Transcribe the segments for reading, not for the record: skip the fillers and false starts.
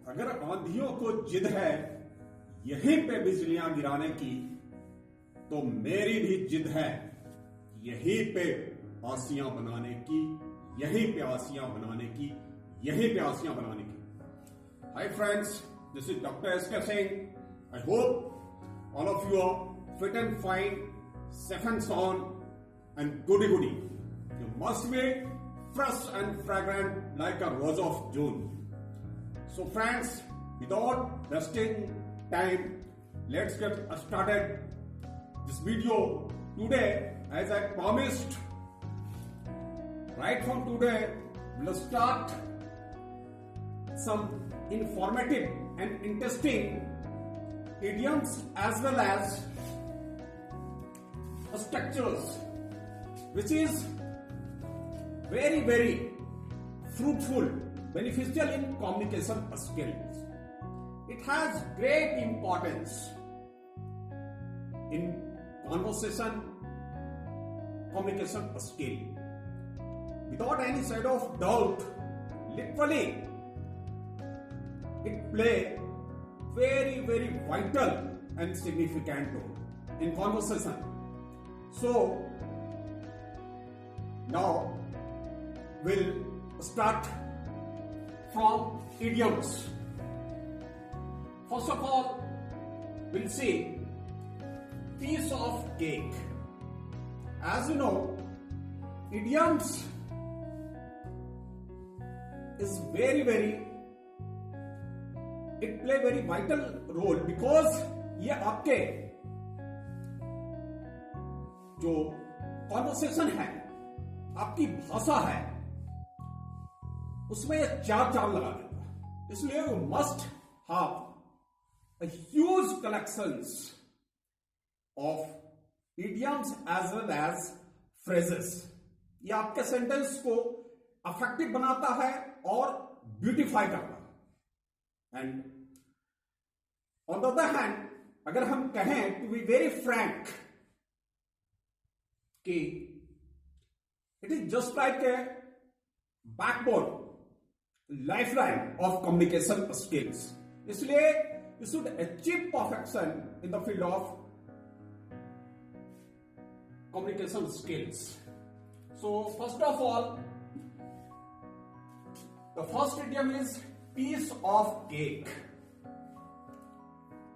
अगर आंधियों को जिद है यहीं पे बिजलियां गिराने की, तो मेरी भी जिद है यहीं पे आसियां बनाने की, यहीं पे आसियां बनाने की, यहीं पे आसियां बनाने की। Hi friends, this is doctor SK Singh. I hope all of you are fit and fine, safe and sound and goody. You must be fresh and fragrant like a rose of June. So friends, without wasting time, let's get started this video today. As I promised, right from today we'll start some informative and interesting idioms as well as structures, which is very fruitful, beneficial in communication skills. It has great importance in conversation communication skill. Without any side of doubt, literally it play very vital and significant role in conversation. So now we'll start from idioms. First of all, we'll see piece of cake. As you know, idioms is it play very vital role because ये आपके जो conversation है, आपकी भाषा है, उसमें ये चार चांद लगा देता है। इसलिए you must have a huge collections of idioms as well as phrases. ये आपके सेंटेंस को अफेक्टिव बनाता है और ब्यूटिफाई करता है। And on the other hand, अगर हम कहें टू बी वेरी फ्रैंक कि it is just like a backbone, lifeline of communication skills. इसलिए you should achieve perfection in the field of communication skills. So first of all, the first idiom is piece of cake.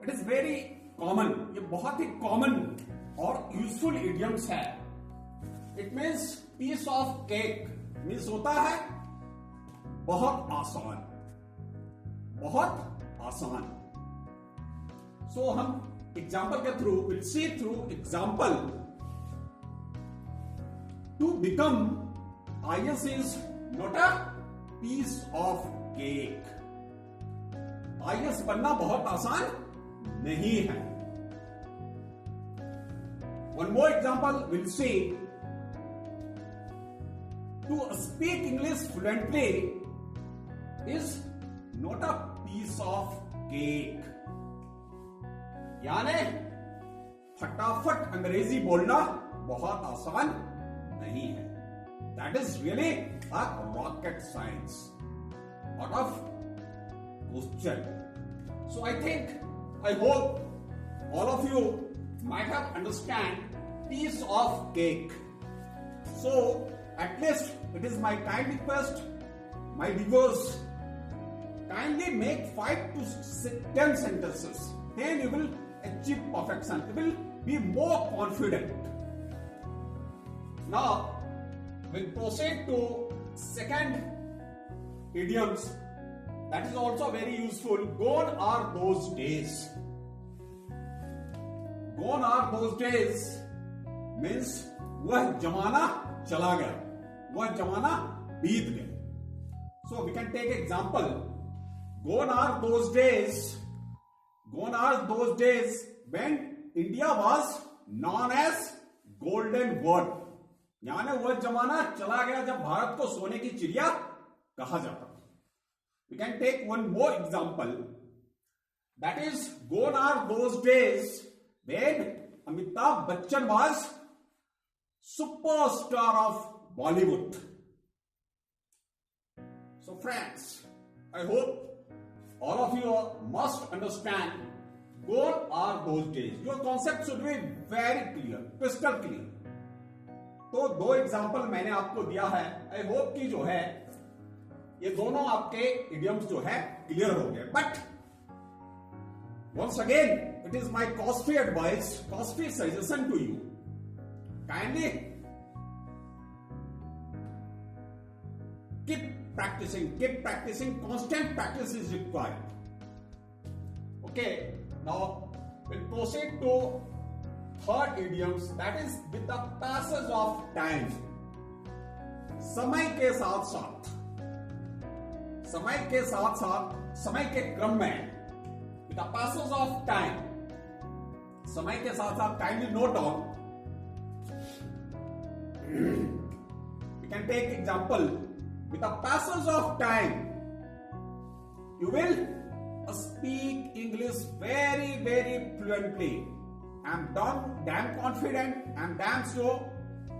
It is very common, ये बहुत ही common और useful idioms है। It means piece of cake means होता है बहुत आसान, बहुत आसान। सो हम एग्जाम्पल के through will see through example to become IAS is not a piece of cake. IAS बनना बहुत आसान नहीं है। One more example will see to speak English fluently is not a piece of cake. यानी फटाफट अंग्रेजी बोलना बहुत आसान नहीं है। That is really a rocket science out of question. So I think, I hope all of you might have understand piece of cake. So at least it is my kind request, my viewers, kindly make 5 to 10 sentences. Then you will achieve perfection. You will be more confident. Now we'll proceed to second idioms that is also very useful. Gone are those days. Gone are those days means वह जमाना चला गया, वह जमाना बीत गया। So we can take example. Gone are those days. Gone are those days when India was known as golden world. यानी वह जमाना चला गया जब भारत को सोने की चिड़िया कहा जाता था। We can take one more example. That is, gone are those days when Amitabh Bachchan was superstar of Bollywood. So friends, I hope all of you must understand, gone are those days. Your concept should be very clear, crystal clear. तो दो example मैंने आपको दिया है. आई hope कि जो है ये दोनों आपके इडियम्स जो है क्लियर हो गए. But once again, it is my costly advice, costly suggestion to you. Kindly keep practicing. Constant practice is required. Okay, now we'll proceed to third idioms, that is with the passage of time. समय के साथ समय के क्रम में, with the passage of time, समय के साथ kindly note down. We can take example. With the passage of time, you will speak English very, very fluently. I'm damn confident, I'm damn sure,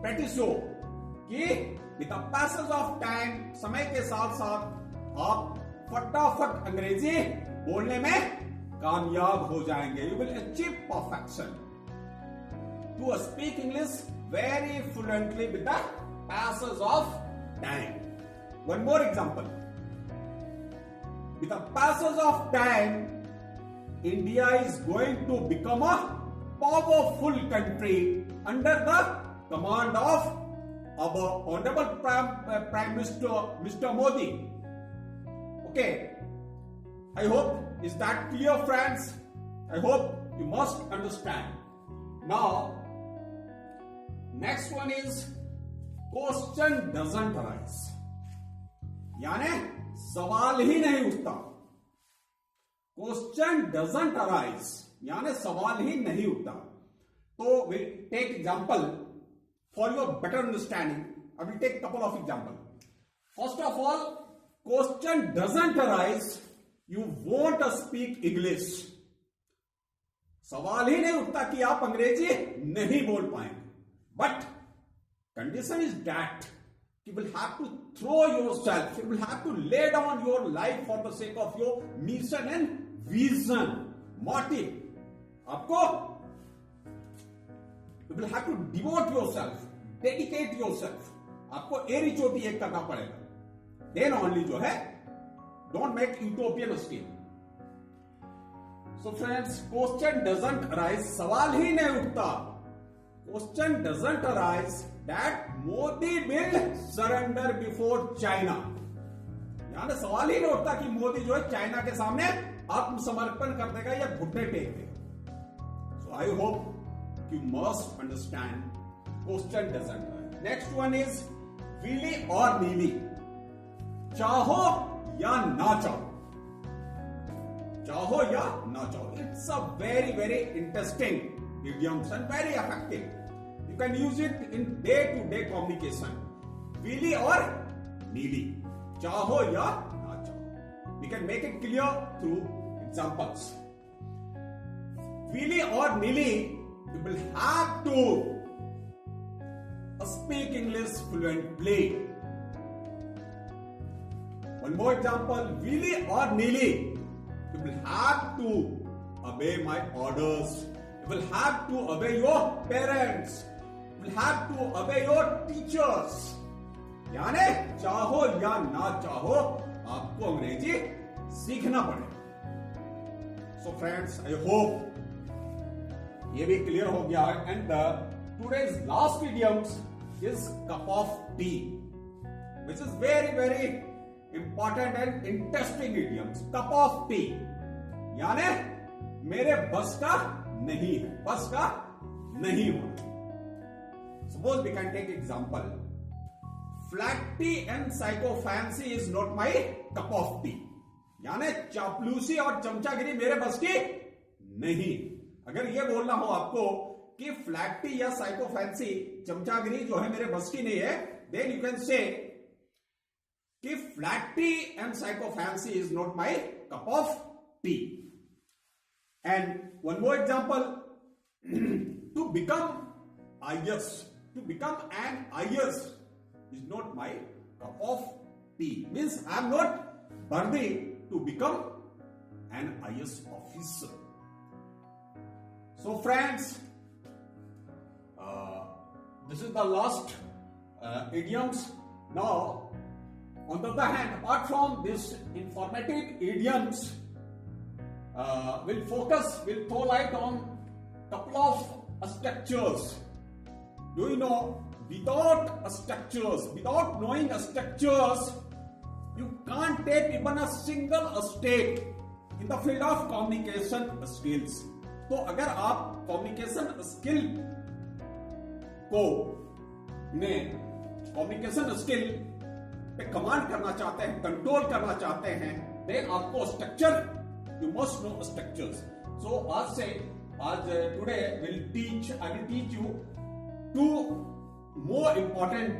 pretty sure कि with the passage of time, समय के साथ साथ आप फटाफट अंग्रेजी बोलने में कामयाब हो जाएंगे. You will achieve perfection to speak English very fluently with the passage of time. One more example. With the passage of time, India is going to become a powerful country under the command of our Honorable Prime Minister, Mr. Modi. Okay. I hope, is that clear, friends? I hope you must understand. Now, next one is question doesn't arise. यानी सवाल ही नहीं उठता. Question doesn't arise यानी सवाल ही नहीं उठता. तो we take example for your better understanding. I will take couple of example. First of all, question doesn't arise, you won't speak English. सवाल ही नहीं उठता कि आप अंग्रेजी नहीं बोल पाएंगे. But condition is that you will have to throw yourself, you will have to lay down your life for the sake of your mission and vision, motive. आपको you will have to devote yourself, dedicate yourself. आपको एरी चोटी एक करना पड़ेगा. Then only जो है, don't make utopian scheme. So friends, question doesn't arise, सवाल ही नहीं उठता. Question doesn't arise that Modi will surrender before China. यानी सवाल ही नहीं उठता कि मोदी जो है चाइना के सामने आत्मसमर्पण कर देगा या घुटने टेक देगा. So I hope you must understand. Question doesn't arise. Next one is willy or nilly. चाहो या ना चाहो. चाहो या ना चाहो. It's a very, very interesting idiom and very effective. You can use it in day-to-day communication. Willy or nilly. चाहो या ना चाहो. We can make it clear through examples. Willy or nilly, you will have to speak English fluently. One more example. Willy or nilly, you will have to obey my orders. You will have to obey your parents. You will have to obey your teachers. यानी चाहो या ना चाहो आपको अंग्रेजी सीखना पड़ेगा. So friends, I hope ये भी क्लियर हो गया है. And today's last idiom is cup of tea, which is very, very important and interesting idiom. Cup of tea यानी मेरे बस का नहीं है, बस का नहीं होना. Suppose we can take example. Flat tea and psychophancy is not my cup of tea. यानी चापलूसी और चमचागिरी मेरे बस की नहीं. अगर ये बोलना हो आपको कि फ्लैट टी या साइकोफैंसी, चमचागिरी जो है मेरे बस की नहीं है, then you can say कि flat T and psychophancy is not my cup of tea. And one more example, to become IS, to become an IS is not my cup of tea. Means I am not worthy to become an IAS officer. So friends, this is the last idioms. Now, on the other hand, apart from this informative idioms, we'll throw light on couple of structures. Do you know, without knowing structures, you can't take even a single step in the field of communication skills. तो अगर आप communication skill पे command करना चाहते हैं, control करना चाहते हैं, देन आपको structure, you must know structures. So today I will teach you two more important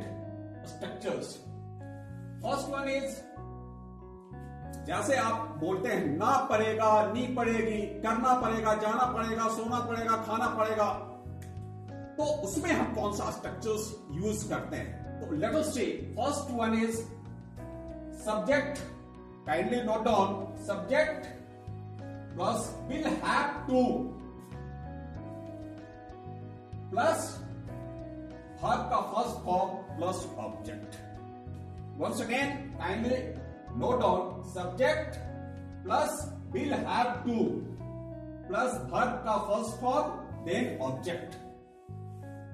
structures. First one is, जैसे आप बोलते हैं ना पड़ेगा, नी पड़ेगी, करना पड़ेगा, जाना पड़ेगा, सोना पड़ेगा, खाना पड़ेगा, तो उसमें हम कौन सा स्ट्रक्चर्स यूज करते हैं. तो let us see. First one is subject. Kindly note down. Subject plus will have to plus verb का first form plus object. Once again kindly note down. Subject plus will have to plus verb का first form then object.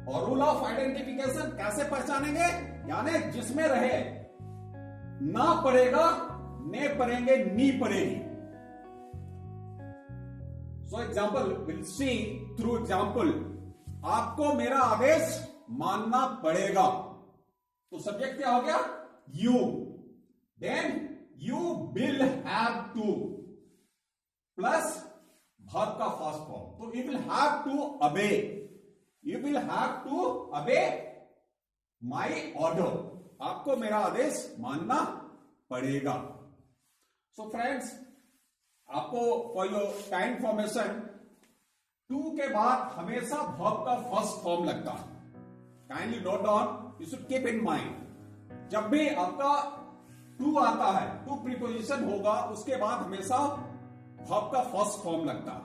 और rule of identification कैसे पहचानेंगे, यानी जिसमें रहे ना पड़ेगा, ने पड़ेंगे, नी पड़ेगी. So example will see through example. आपको मेरा आदेश मानना पड़ेगा, तो सब्जेक्ट क्या हो गया, you. Then you will have to plus verb का first form. तो you will have to obey. You will have to obey my order. आपको मेरा आदेश मानना पड़ेगा. So friends, आपको for your time information, to के बाद हमेशा verb का first form लगता है. Kindly note down. You should keep in mind. जब भी आपका टू आता है, टू प्रीपोजिशन होगा, उसके बाद हमेशा वर्ब का फर्स्ट फॉर्म लगता है.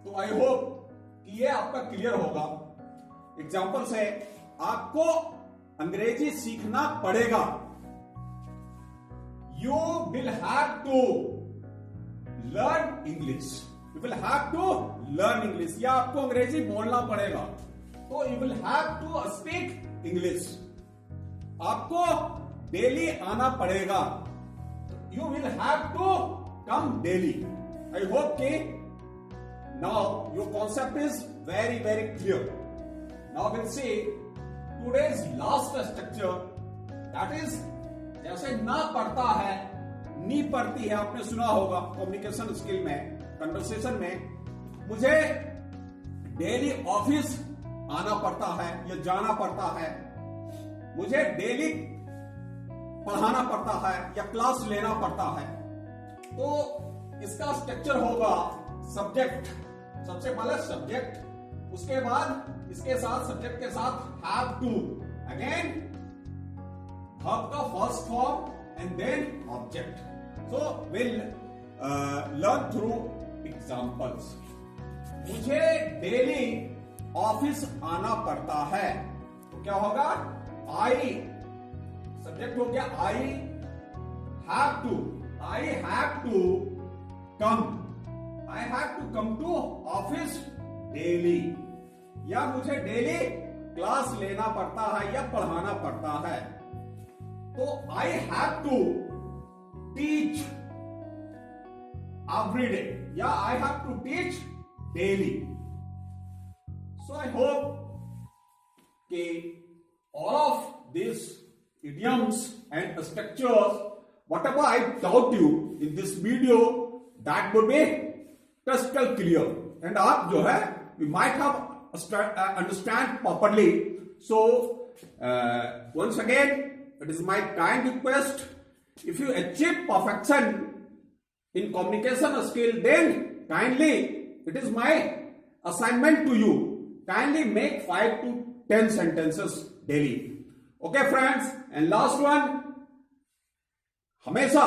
तो आई होप कि ये आपका क्लियर होगा. एग्जांपल से, आपको अंग्रेजी सीखना पड़ेगा. You will have to learn English. You will have to learn English. या आपको अंग्रेजी बोलना पड़ेगा, तो you will have to speak English. आपको डेली आना पड़ेगा, you will have to come daily. I hope कि now your concept is very very clear. Now will see today's last structure, that is, जैसे ना पड़ता है, नी पड़ती है. आपने सुना होगा कम्युनिकेशन स्किल में, कन्वर्सेशन में, मुझे डेली ऑफिस आना पड़ता है या जाना पड़ता है, मुझे डेली पढ़ाना पड़ता है या क्लास लेना पड़ता है. तो इसका स्ट्रक्चर होगा सब्जेक्ट. सबसे पहले सब्जेक्ट, उसके बाद इसके साथ, सब्जेक्ट के साथ हैव टू, अगेन वर्ब का first form and then object. So will learn through examples. मुझे डेली ऑफिस आना पड़ता है, तो क्या होगा, आई, सब्जेक्ट हो गया I have to. I have to come. I have to come to office daily. या मुझे डेली क्लास लेना पड़ता है या पढ़ाना पड़ता है. तो I have to teach every day, या I have to teach daily. So I hope कि all of these idioms and structures, whatever I taught you in this video, that would be crystal clear. And आप जो है, we might have understand properly. So once again, it is my kind request, if you achieve perfection in communication skill, then kindly, it is my assignment to you, kindly make 5 to 10 sentences daily. Okay friends, and last one, हमेशा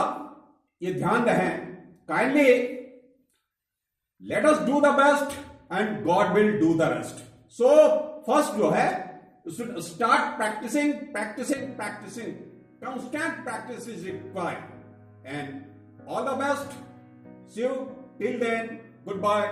ये ध्यान रहे, kindly let us do the best and God will do the rest. So first जो है, start practising practising practising, constant practice is required, and all the best. See you till then. Goodbye.